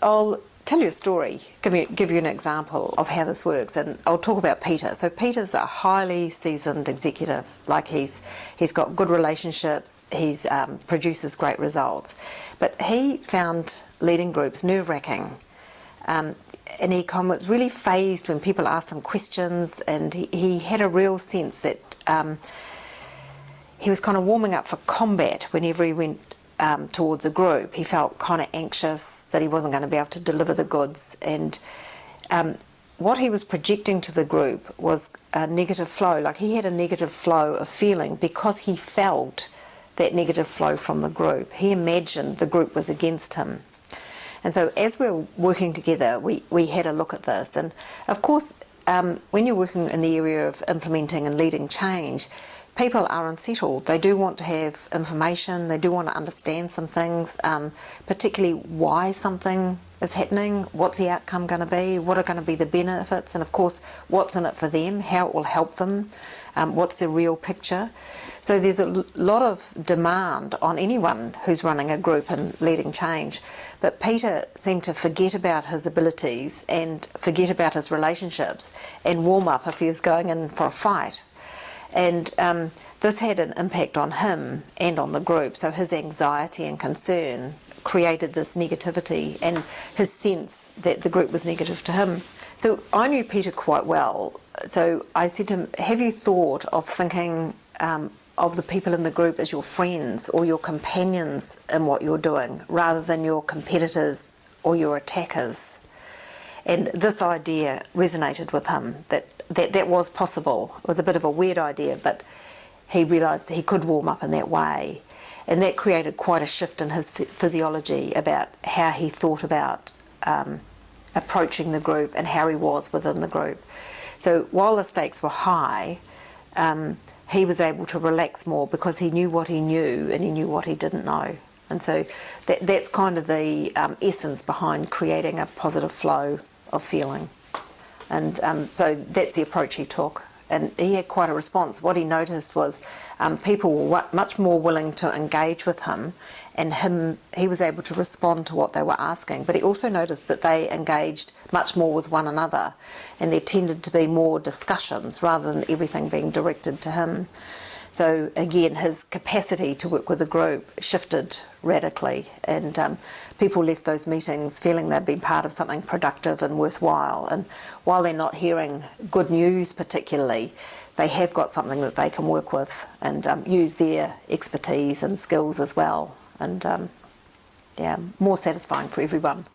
I'll tell you a story, give you an example of how this works, and I'll talk about Peter. So Peter's a highly seasoned executive. Like he's got good relationships, he's produces great results, but he found leading groups nerve-wracking. And he was really phased when people asked him questions, and he had a real sense that he was kind of warming up for combat whenever he went towards a group. He felt kind of anxious that he wasn't going to be able to deliver the goods, and what he was projecting to the group was a negative flow. Like he had a negative flow of feeling because he felt that negative flow from the group. He imagined the group was against him. And so as we were working together, we had a look at this. And of course, when you're working in the area of implementing and leading change, people are unsettled. They do want to have information, they do want to understand some things, particularly why something is happening, what's the outcome going to be, what are going to be the benefits, and of course what's in it for them, how it will help them, what's the real picture. So there's a lot of demand on anyone who's running a group and leading change. But Peter seemed to forget about his abilities and forget about his relationships and warm up if he was going in for a fight. And this had an impact on him and on the group. So his anxiety and concern created this negativity and his sense that the group was negative to him. So I knew Peter quite well. So I said to him, have you thought of thinking of the people in the group as your friends or your companions in what you're doing, rather than your competitors or your attackers? And this idea resonated with him, that was possible. It was a bit of a weird idea, but he realised that he could warm up in that way. And that created quite a shift in his physiology about how he thought about approaching the group and how he was within the group. So while the stakes were high, he was able to relax more because he knew what he knew and he knew what he didn't know. And so that's kind of the essence behind creating a positive flow of feeling. And so that's the approach he took. And he had quite a response. What he noticed was people were much more willing to engage with him, and he was able to respond to what they were asking. But he also noticed that they engaged much more with one another, and there tended to be more discussions rather than everything being directed to him. So again, his capacity to work with a group shifted radically, and people left those meetings feeling they'd been part of something productive and worthwhile. And while they're not hearing good news particularly, they have got something that they can work with and use their expertise and skills as well. And yeah, more satisfying for everyone.